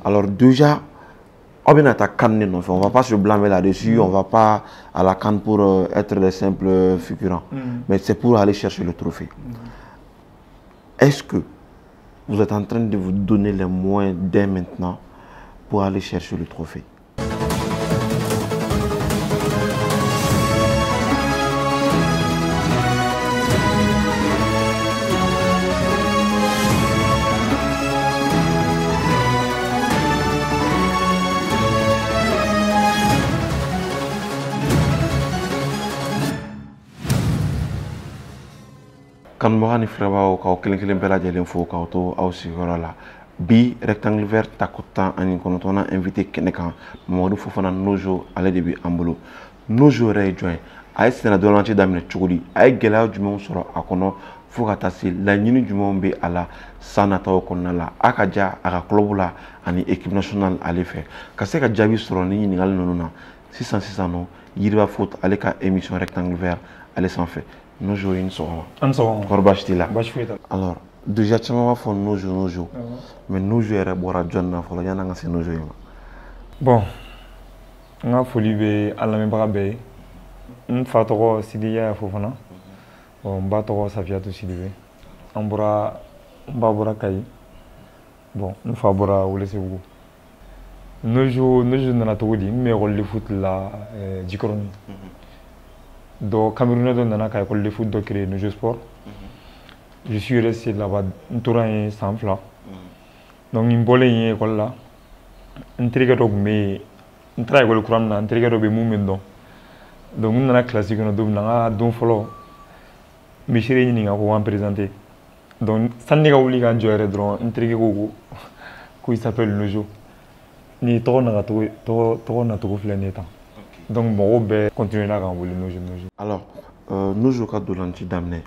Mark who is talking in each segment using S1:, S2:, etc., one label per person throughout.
S1: Alors déjà, on ne va pas se blâmer là-dessus, on ne va pas à la CAN pour être des simples figurants, mais c'est pour aller chercher le trophée. Est-ce que vous êtes en train de vous donner les moyens dès maintenant pour aller chercher le trophée? Kan ni frère ka kelen bela jelen fo ka to aw sigoro la bi rectangle vert takutan ani konotona invité kenekan Mamadou Fofana Nojo ale de bi ambolo Nojo re join ay sena dolanci damine chugudi ay gela jumon soro akono fo ka tasi la nyini jumon be ala sanata okonna la akaja aka club la ani équipe nationale ale fe ka se ka jabi soro ni ni ngal nonuna 600 no yiriba foot ale ka émission rectangle vert ale sans fait Nojo une soirée.
S2: Un soir.
S1: Corbachitila.
S2: Alors,
S1: déjà tu m'as fait Nojo. Mais Nojo est boire John na fola yana ngase Nojo yima.
S2: Bon. Nga foli be ala me barabe. Fa toko Sidiya Fofana. Bon, ba toko Safiatou Sidibe. Ambura babura kai. Bon, fa bora wole sewu. Nojo na togodi me rôle de foot la Jikoroni. Donc, Cameroun dans la école de foot de créer nos jeux sport. Je suis resté là-bas un tour sans flanc. Donc, une bonne école là. Un trigger mais un travail le courant un trigger de mouvement. Donc, on a la classique on a donc follow. Mais je suis venu à présenter. Donc, ça n'est pas obligé de jouer un trigger qui s'appelle le jeu. Ni trop n'a trop flané. Donc, bon, on va continuer là quand vous voulez nous.
S1: Alors, nous jouons de l'anti d'amener.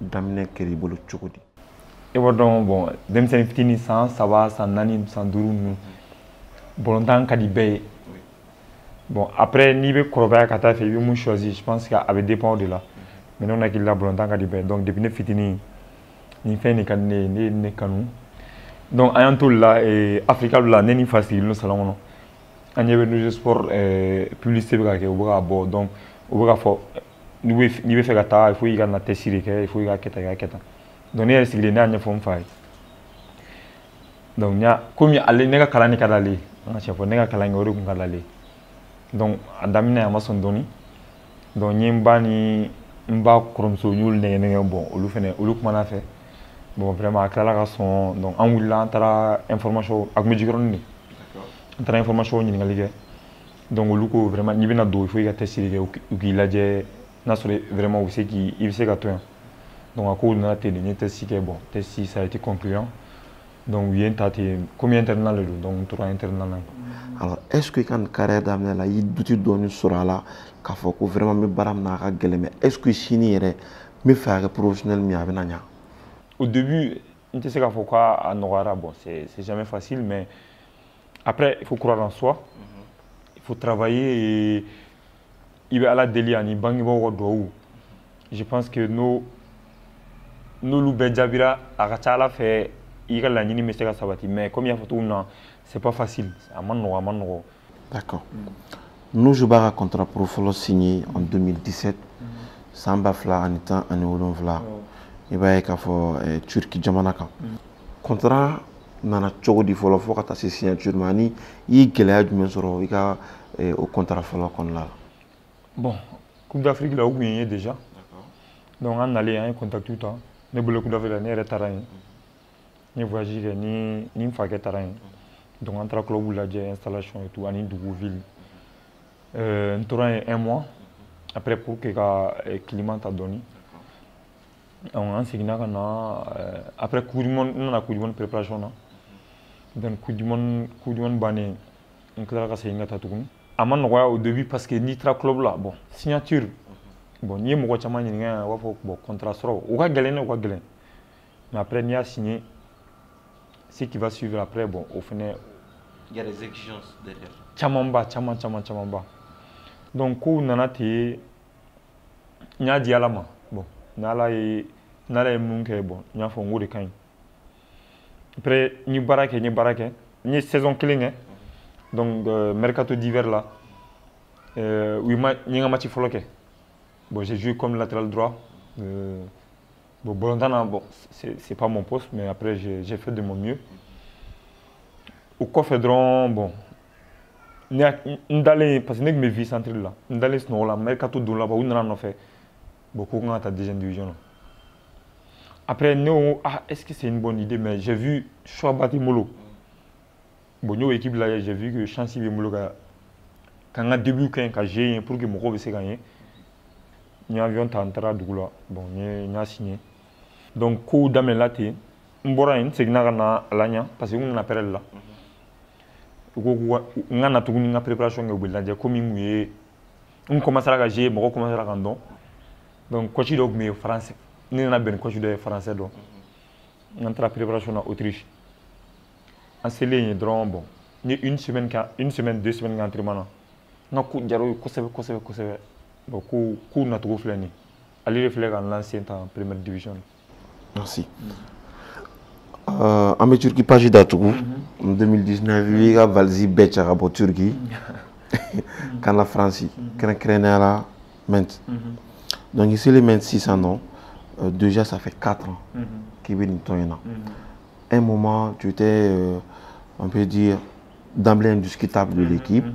S1: D'amener qui est le chocodi.
S2: Et voilà, bon, dem c'est fini sans ça va, sans nani, sans dourou. Bon, longtemps qu'à dit bon, après, niveau corbeille qu'à ta fait, il m'a choisi. Je pense qu'il avait dépend de là. Mais on a qu'il a bon longtemps qu'à dit donc depuis ne fini, ni fait ni cané, ni canou. Donc, à un tour là, et Africa là, n'est ni facile, nous salons. On y avait nos sports publicité au bord donc au bord nous faire gâteau il faut y gagner tester il faut y gagner keta donc il y a des gens font faire donc il y a comme il y a les nègres kalani kadali on a chef nègres kalani oro kadali donc adamine amason doni donc nyimba ni mba kromso nyul nègre bon olu fene olu comment fait bon vraiment akala ka son donc en willa tara information ak mujikron on a information ni ngaligué donc lu ko vraiment ni bena do il faut y tester ou qui la je na sur vraiment aussi qui il sait gâteau donc à cause na télé ni test bon test ça a été concluant donc oui entate combien internal donc 3 internal
S1: alors est-ce que quand carrière d'amener là il douti doni sura là ka fo ko vraiment me baram na ka gele mais est-ce que chini ere me faire professionnel mi avena nya
S2: au début on te sait ka fo quoi à Nogara bon c'est jamais facile mais après, il faut croire en soi, il faut travailler et il va à la délit en Ibangi. Je pense que nous Loubedjabira, à Rachala fait, il y a la nini message sabati, mais comme il y a photo, c'est pas facile.
S1: D'accord. Nous jouons un contrat pour follow signé en 2017. Samba Fla en étant en Eulon Vla. Il va y avoir Turquie Jamanaka. Contrat. Nana cogo di folo fo ka taa se signature ma ni i gɛlɛya jumɛn sɔrɔ i ka o contrat fɔlɔ kɔnɔna la.
S2: Bon, Coupe d'Afrique là où il y a déjà. Donc on allait en contact tout le temps. Ne bolo Coupe d'Afrique là ni retard ni voyager ni faké terrain. Donc entre club là j'ai installation et tout ani Dougouville. On tourne un mois après pour que le climat t'a donné. On a enseigné après coup du monde on a coup du monde préparation là. Donc coup du monde bané on clara ka seyinga tatugun aman no au début parce que nitra club là bon signature bon ni mo ko chama ni nga wa fo bon contrat soro o ka gelen mais après ni a signé ce qui va suivre après bon au final
S1: il y a des exigences derrière
S2: chamamba donc ko nanati nya di alama bon nala e munke bon nya fo ngori kan après ni barake une saison clé, donc mercato d'hiver là. Oui, il y a un match folloqué. Bon, j'ai joué comme latéral droit. Bon, Bolondana, bon, c'est pas mon poste, mais après j'ai fait de mon mieux. Au Cofedron, bon, ndale parce que nek me vie centre là, ndale sno la mercato do là ba on en fait beaucoup quand ta deuxième division. Après nous, est-ce que c'est une bonne idée, mais j'ai vu Chouabati Molo. Bon, nous équipe là, j'ai vu que Chancy Molo quand on a début quand j'ai pour que mon groupe se gagne. Ni avion tantara dugula, bon, ni a signé. Donc coup d'amène là t'es, mbora c'est que na alanya parce que on a perdu là. On a une préparation comme on commence à jouer, on commence à rendre. Donc coach de français, ni on a bien coach de français donc. On a la préparation en Autriche. En célé bon, ni une semaine, 2 semaines d'entraînement. On a coup de kosewe. Bon, coup na tout flani. Allez réfléchir à l'ancien en première division.
S1: Merci. En Turquie, pas d'Atougou. En 2019, il y a Valzi Betchara pour Turquie. Quand la France, quand la là, donc ici, les 600 ans, déjà ça fait 4 ans qu'il vient de un moment, tu étais, on peut dire, d'emblée indiscutable de l'équipe.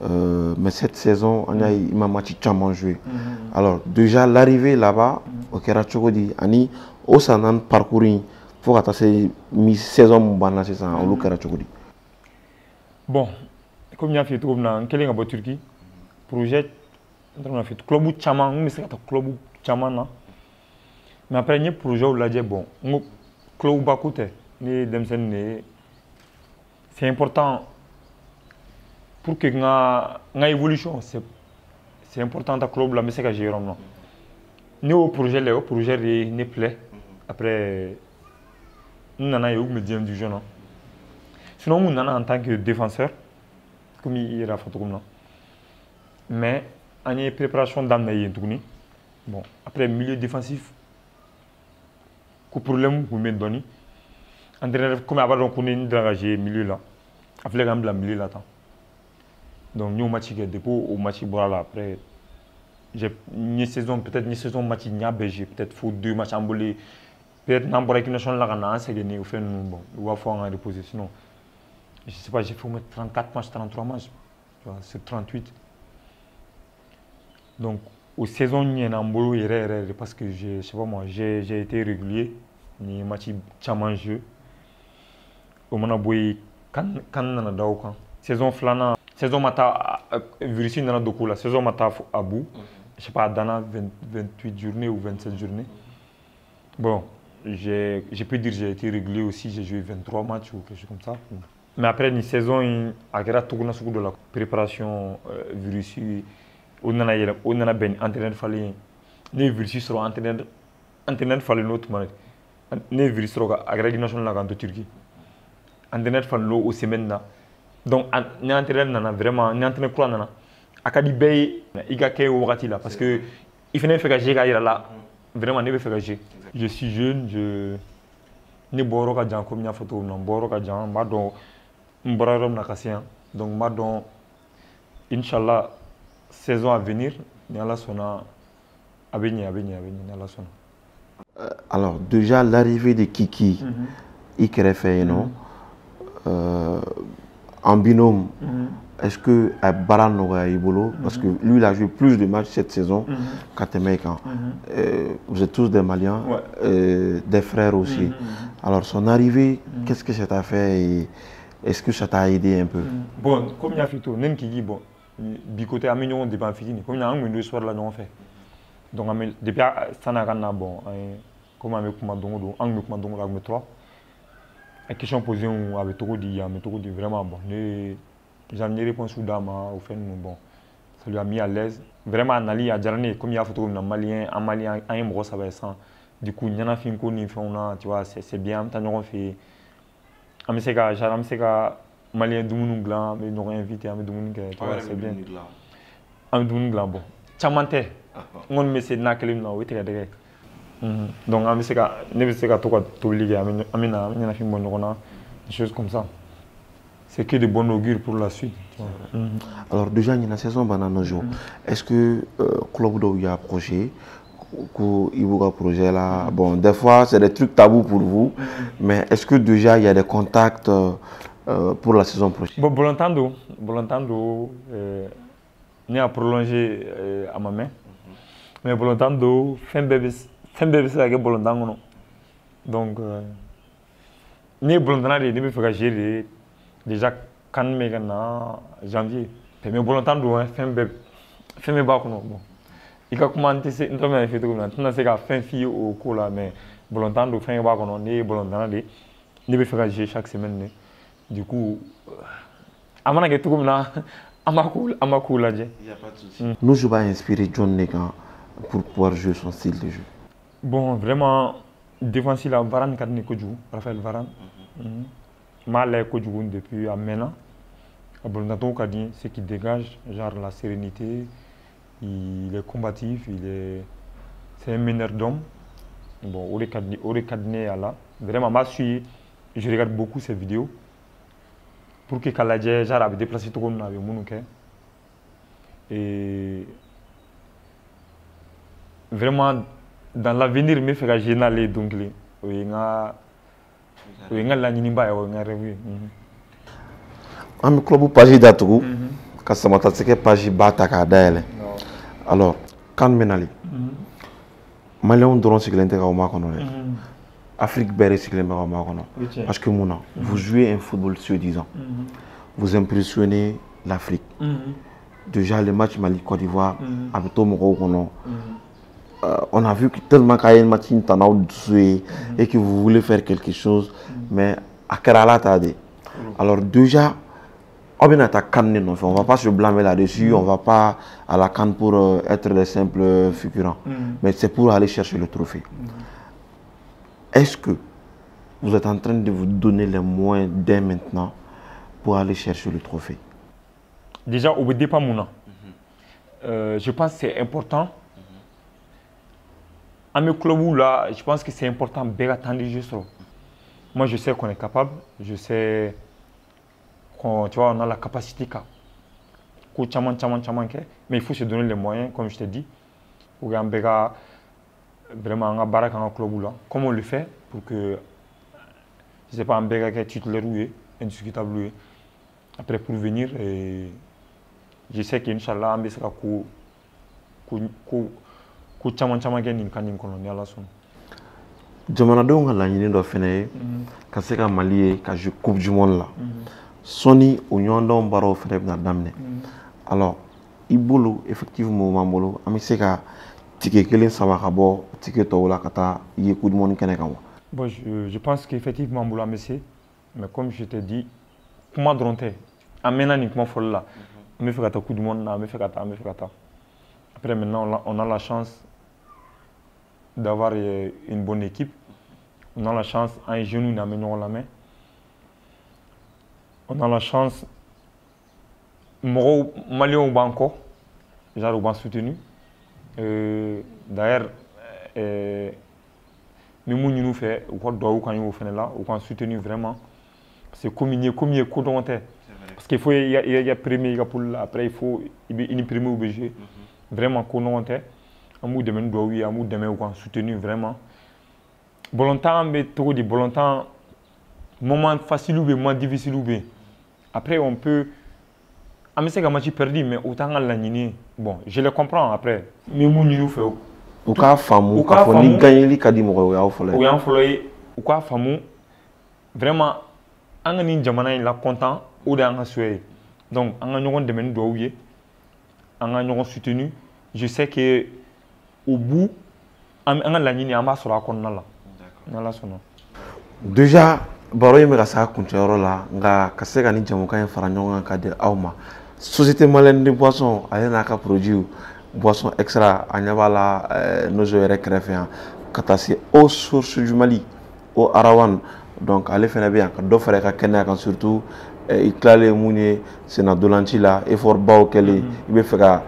S1: Mais cette saison, on a eu un match tellement joué. Alors, déjà, l'arrivée là-bas, au Kerachogodi, Ani, au Sanan parcourir. Faut attacher mi-saison mon c'est ça au Kerachogodi.
S2: Bon, comme il a fait tout dans quel est le Turquie, projet, on a fait club Chaman, mais c'est un club Chaman. Mais après il projet où là bon, club Bakoute, c'est important pour que na évolution, c'est important dans club là, mais c'est que j'ai vraiment. Nous projet ne plaît après. Nous avons eu médium du jeu. Sinon, nous avons en tant que défenseur, comme il a fait comme ça. Mais, on a une préparation d'amener. Bon, après, milieu défensif, le problème que vous mettez donné, comme avant, on a engagé milieu là. Après, on a le milieu là. Donc, nous avons match dépôt au match là. Après, j'ai une saison, peut-être une saison match peut-être faut 2 matchs embolés. Peut-être dans l'équipe nationale, là, on gagné, bon, il va falloir en reposer. Sinon, je ne sais pas, j'ai fait 34 matchs, 33 matchs, c'est 38. Donc, aux saisons, il y a un boulot parce que je sais pas moi, j'ai été régulier, ni match tellement jeu. Au moment où quand on a dauka, saison flana, saison mata virus dans la saison mata à bout, je sais pas, dans 28 journées ou 27 journées. Bon. Je peux dire que j'ai été régulier aussi, j'ai joué 23 matchs ou quelque chose comme ça. Mais après une saison, il y a de la préparation virus. On a bien entraîné fallait les virus seront entraîné fallait l'autre manière. Les virus seront à la nationale de Turquie. Entraîné fallait au semaine là. Donc on a entraîné vraiment, on a entraîné quoi nana. Akadibé, il y a quelques wakati là parce que il fallait faire gagner là. Vraiment, ne faire gagner. Je suis jeune, ne boro ka jan comme il y a photo non boro ka jan ma don mbararom na kasien donc ma don inchallah saison à venir ni ala sona abeni ala sona.
S1: Alors déjà l'arrivée de Kiki il crée fait non en binôme. Est-ce que Baran aura Ibolo, parce que lui il a joué plus de matchs cette saison qu'à Temeïkan. Vous êtes tous des Maliens, des frères aussi. Alors son arrivée, qu'est-ce que ça t'a fait et est-ce que ça t'a aidé un peu?
S2: Bon, comme il y a fait tout, même qui dit bon, bicoté amignon de ban fini, comme il y a un soir là non fait. Donc depuis ça n'a rien bon, comme avec Madongo, avec Madongo avec 3. La question posée avec Togo dit, vraiment bon. J'ai amené réponse sous dama au fait bon ça lui a mis à l'aise vraiment Nali a jarné comme il y a photo un malien un gros ça va sans du coup il y en a fait une conne tu vois c'est bien t'as nous fait amseka jaram seka malien dumunu glan mais nous invité am dumunu que tu vois c'est bien am dumunu glan bon chamante on me c'est na kelim na wete de donc amseka ne seka to ko to ligue amina fait bon on a des choses comme ça. c'est que de bon augure pour la suite.
S1: Alors déjà, il y a une saison banane jour. Est-ce que club d'où il y a un projet, il y a un projet là, bon, des fois c'est des trucs tabous pour vous, mais est-ce que déjà il y a des contacts pour la saison prochaine?
S2: Bon, Bolantando, ni a prolongé à ma main, mais Bolantando, fin bébé c'est avec Bolantando. Donc, ni Bolantando, ni me faire gérer déjà quand même en janvier. Mais Bolantando, fin bébé bon. Il a commenté c'est une première fait tout le monde. C'est qu'à fin fille au cours là, mais Bolantando fin bébé qu'on ni Bolantando, ni me faire gérer chaque semaine. Du coup, à mon avis tout comme là. Il n'y a
S1: pas de souci. Nous, je vais inspirer John Negan pour pouvoir jouer son style de jeu.
S2: Bon, vraiment, défensif, Varane Kadni Kodjou, Raphaël Varane. Mal Kodjou depuis maintenant. Bolontato Kadni, ce qui dégage, genre la sérénité, il est combatif, c'est un meneur d'homme. Bon, Ore Kadni est là. Vraiment, moi, je regarde beaucoup ses vidéos. Pour que Kaladje ait déplacé tout le monde. Et vraiment, dans l'avenir, je vais faire aller donc il y a la nimba et il y a rêvé.
S1: Un club page d'Atougou, quand ça m'a dit que page Bataka d'aile. Alors, quand Menali, Malien drone c'est l'intérêt au Macono. Afrique Béré c'est l'intérêt au Macono. Parce que Mouna, vous jouez un football soi-disant. Vous impressionnez l'Afrique. Déjà le match Mali-Côte d'Ivoire, avec tout le monde, on a vu que tellement qu'il y a une match et que vous voulez faire quelque chose, mais à Kerala tade. Alors déjà, on ne va pas se blâmer là-dessus, on ne va pas à la canne pour être des simples figurants, mais c'est pour aller chercher le trophée. Est-ce que vous êtes en train de vous donner les moyens dès maintenant pour aller chercher le trophée?
S2: Déjà, au départ, je pense que c'est important. À mes clubs là, je pense que c'est important d'attendre juste. Moi, je sais qu'on est capable, je sais qu'on on a la capacité. Mais il faut se donner les moyens, comme je t'ai dit. Pour vraiment un barak en club là. Comment on le fait pour que, je ne sais pas, un béga qui est titulaire ou indiscutable. Après, pour venir, je sais qu'Inch'Allah, on sera
S1: jamana denw ka laɲini dɔ fɛnɛ ye ka se ka Mali ye ka jouer coupe du monde la sɔni o ɲɔgɔndanw baaraw fɛnɛ bɛna daminɛ alors i bolo effectivement m'an bolo an bɛ se ka ticket kelen sama ka bɔ ticket tɔw la ka taa ye coupe du monde kɛnɛ kan wa?
S2: Bon, je pense qu'effectivement bolo an bɛ se mais comme je t'ai dit kuma dɔrɔn tɛ an mɛnna nin kuma fɔli la an bɛ fɛ ka taa coupe du monde na an bɛ fɛ ka taa après maintenant on a la chance d'avoir une bonne équipe. On a la chance, un genou n'a la main. On a la chance, Malien au banco, déjà au banc soutenu. D'ailleurs, nous fait, ou quoi doit quand nous fait là, ou quand soutenu vraiment. C'est comme il y a codonté. Parce qu'il faut, il y a premier, il y a pour après il faut, il y a premier obligé. Vraiment codonté. Amour de men doit amour de men ou soutenu vraiment. Volontaire mais trop de volontaire moment facile ou moment difficile ou bien. Après on peut mais c'est quand match perdu mais autant à l'année bon je le comprends après mais mon nous fait
S1: ou ka famu ka fo ni gagner li ka di mo ya folo
S2: o ya folo ou ka famu vraiment an ni jamana la content ou da an souhait donc an ñogon de men doit oui an ñogon soutenu je sais que au bout on a la ligne à sur la conne
S1: déjà baro yeme ka sa kuntero la nga ka se ka ni jamu kan fara ɲɔgɔn ka di aw ma société malienne de boisson ale n'a ka produit boisson extra a ɲɛ b'a la nos yɛrɛ kɛrɛfɛ yan ka taa se au source du Mali au Arawan donc ale fɛnɛ bɛ yan ka dɔ fara ka kɛnɛya kan surtout i tilalen mun ye senna dolanci la effort baw kɛlen i bɛ fɛ ka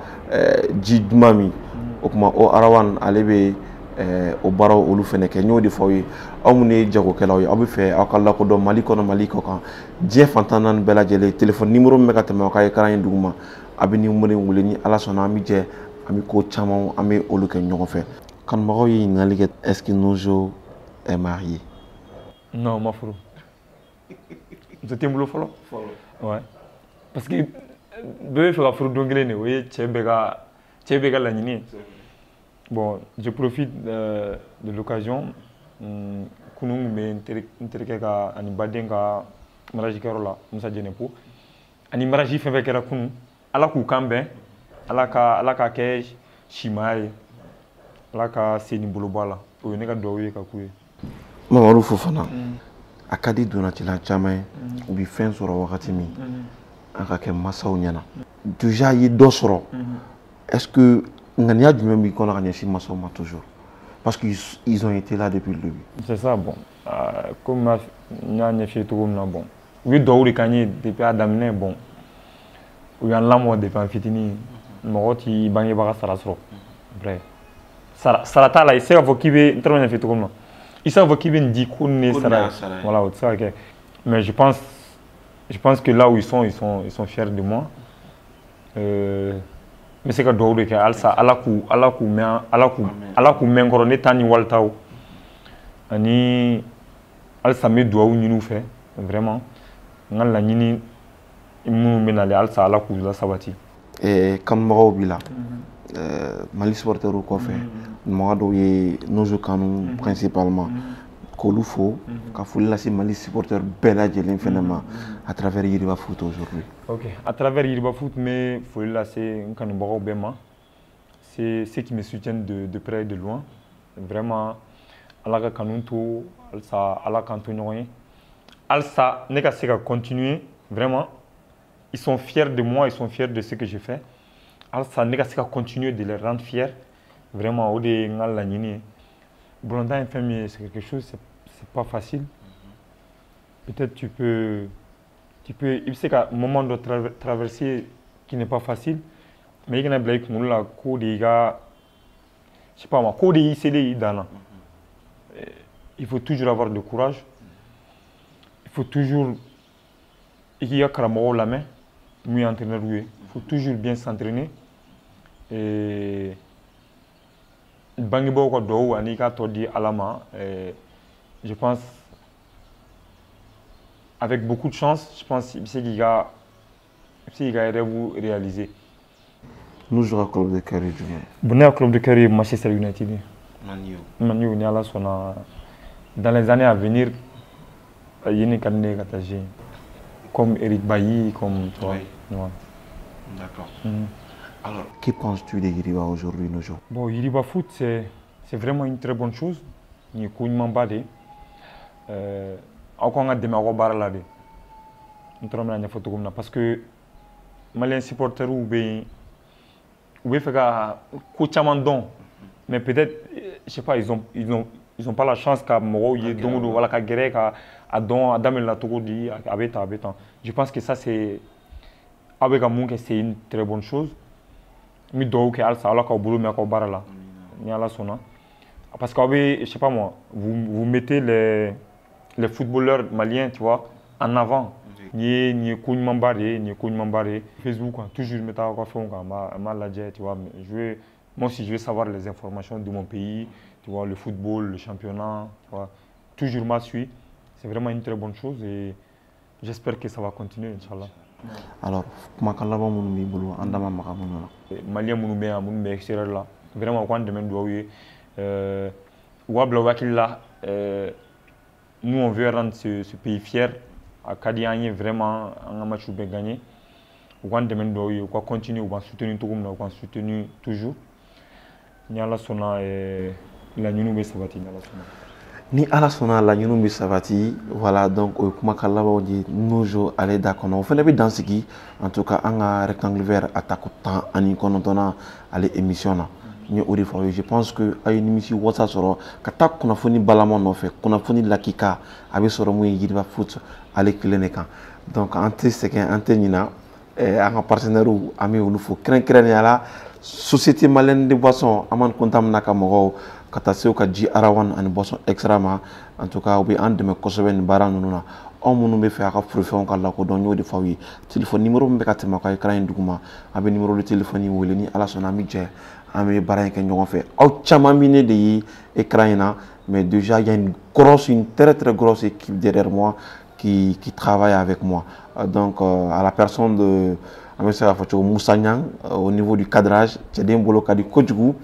S1: ji duman min o kuma o Arawan ale bɛ o baaraw olu fɛnɛ kɛ n y'o de fɔ aw ye aw minnu ye jagokɛlaw ye aw bɛ fɛ aw ka lakodɔn Mali kɔnɔ Mali kɔ kan diɲɛ fantan naani bɛɛ lajɛlen téléphone numéro min bɛ ka tɛmɛ aw ka écran ye duguma a bɛ numéro in wele ni Ala sɔnna an bɛ jɛ an bɛ ko caman an bɛ olu kɛ ɲɔgɔn fɛ kanubagaw ye ɲininkali kɛ est-ce que Nojo est marié?
S2: Non, ma furu. Muso tɛ n bolo fɔlɔ. Ouais. Parce que bɛɛ bɛ fɛ ka furu don kelen de o ye cɛ bɛɛ ka laɲini ye. Bon, je profite de l'occasion. Kunun bɛ n terikɛ ka ani baden ka mariage kɛyɔrɔ la Musa Jɛnɛpo ani mariage fɛn fɛn kɛra kunun Ala k'u kan bɛn Ala ka kɛ simaya ye Ala ka se ni bolo bɔ a la o ye ne ka dugawu ye ka k'u ye.
S1: Mamadu Fofana a ka di donnacila caman ye u bɛ fɛn sɔrɔ wagati min an ka kɛ masaw ɲɛna déjà ye dɔ sɔrɔ est-ce que ŋaniya jumɛn b'i kɔnɔ ka ɲɛsin masaw ma toujours parce qu'ils ont été là depuis le début?
S2: C'est ça, bon. Comme n y'a ɲɛf'i ye cogo min na bon u ye dugawu de k'an ye depuis a daminɛ bon u y'an lamɔ depuis an fitinin mɔgɔ t'i bangebaga sara sɔrɔ vrai sara t'a la i tɛ se k'a fɔ k'i bɛ n tɛ ɲɛf'i ye cogo min na i tɛ se k'a fɔ k'i bɛ nin di ko nin ye sara ye voilà o tɛ se ka kɛ mais je pense que là où ils sont fiers de moi n bɛ se ka dugawu de kɛ halisa Ala k'u mɛn n kɔrɔ ne ta ni walitaw ani halisa n bɛ dugawu ɲini u fɛ vraiment n ka laɲini minnu bɛ nalen halisa Ala k'u lasabati.
S1: Kanubagaw b'i la Mali supporters kɔfɛ mɔgɔ dɔw ye Nojo kanu principalement k'olu fo ka foli lase Mali supporters bɛɛ lajɛlen fɛnɛ ma à travers Yiriba Foot aujourd'hui.
S2: Ok, à travers Yiriba Foot n bɛ foli lase n kanubagaw bɛɛ ma c'est ceux qui me soutiennent de près et de loin vraiment Ala ka kanu to halisa Ala k'an to ɲɔgɔn ye halisa ne ka se ka continuer vraiment ils sont fiers de moi ils sont fiers de ce que je fais halisa ne ka se ka continuer de les rendre fiers vraiment o de ye n ka laɲini ye Bolontan ye fɛn min ye c'est quelque chose c'est pas facile peut-être tu peux il bɛ se ka moment dɔ traverser qui n'est pas facile mais i kana bila i kunkolo la ko de y'i ka je sais pas moi ko de y'i selen i dan na il faut toujours avoir du courage il faut toujours i k'i ka karamɔgɔw lamɛn mun ye entraîneur ye il faut toujours bien s'entraîner et bangebaaw ka dugawu ani ka tɔ di Ala ma je pense avec beaucoup de chance je pense i bɛ se k'i ka rêve réaliser.
S1: Nous jouons club de cœur jumɛn?
S2: Bon ne ka club de cœur ye Manchester United ye. Man U ni Ala sɔnna dans les années à venir yen ka di ne ye ka taa jouer comme Eric Bailly comme toi.
S1: D'accord. Alors, que penses-tu de Yiriba aujourd'hui, Nojo?
S2: Bon, Yiriba Foot, c'est vraiment une très bonne chose. Il y a un peu de encore un démarrage par là. Parce que les supporters ou bien fait que mais peut-être je sais pas ils ont pas la chance qu'à moro y donc voilà qu'à guérir à don à dame la togo di avec je pense que ça c'est avec un monde que c'est une très bonne chose. Mi do que alsa ala ka boulot mais ka barala ni ala sona parce que je sais pas moi vous mettez les footballeurs maliens tu vois en avant ni kunyman bare Facebook quoi toujours mettre quoi faire ma la tu vois moi aussi je veux savoir les informations de mon pays tu vois le football le championnat tu vois toujours ma suit c'est vraiment une très bonne chose et j'espère que ça va continuer inchallah.
S1: Alors, comment kalaba munu b'i bolo an dama maga mun na
S2: Malien munu bɛ yan minnu bɛ extérieur la vraiment u k'an dɛmɛ dugawu ye u ka bila u hakili la nous on veut rendre ce pays fier a ka di an ye vraiment an ka match bɛɛ gagner u k'an dɛmɛ dugawu ye u ka continuer u b'an soutenir cogo min na u k'an soutenir toujours ni Ala sɔnna laɲiniw bɛ sabati ni Ala sɔnna.
S1: Ni Ala sɔnna laɲiniw bɛ sabati voilà donc o ye kumakan labanw ye Nojo ale da kɔnɔ o fana bɛ dan sigi en tout cas an ka rectangle vert attaque 19 ale émission na n ye o de fɔ aw ye je pense que a ye nimisi wasa sɔrɔ ka taa kunnafoni balama nɔfɛ kunnafoni lakika a bɛ sɔrɔ mun ye Yiriba Foot ale kelen de kan donc an tɛ sɛgɛn an tɛ ɲina an ka partenaires an bɛ olu fo kɛrɛnkɛrɛnnenya la société malienne de boisson Amane Konta mina ka mɔgɔw ka taa se ka ji arawan ani boisson extra ma en tout cas u bɛ an dɛmɛ kosɛbɛ nin baara ninnu na aw minnu bɛ fɛ a ka forofɛnw ka lakodɔn y'o de f'aw ye téléphone numéro min bɛ ka tɛmɛ ka écran in duguma a bɛ numéro de téléphone in wele ni ala sɔnna an bɛ jɛ an bɛ baara in kɛ ɲɔgɔn fɛ aw caman min ne de ye écran in na mais déjà il y a une très très grosse équipe derrière moi qui travaille avec moi donc à la personne de Moussa Niang au niveau du cadrage, Tchadien Bolo Kadi Kodjugou,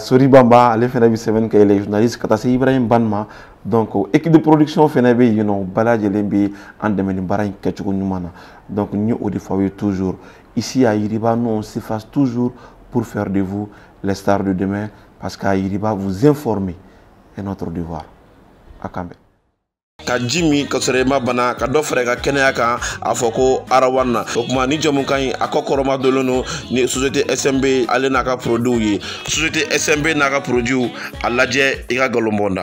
S1: Sori Bamba, Ale Fenabi Seven, qui est le journaliste, Katase Ibrahim Banma, donc équipe de production Fenabi, you know, Bala Djelembi, Andemeni Barain Ketchoukou Numana. Donc nous, au défaut, toujours. Ici à Iriba, nous on s'efface toujours pour faire de vous les stars de demain, parce qu'à Iriba, vous informer est notre devoir. Akambe. Ka jimi ka sɔrɔ ma bana ka dɔ fara ka kɛnɛya kan a fɔ ko arawan na o kuma ni jamu kan a kɔ kɔrɔma dolen no ni société SMB ale n'a ka produits ye société SMB n'a ka produits a lajɛ i ka galon bɔnda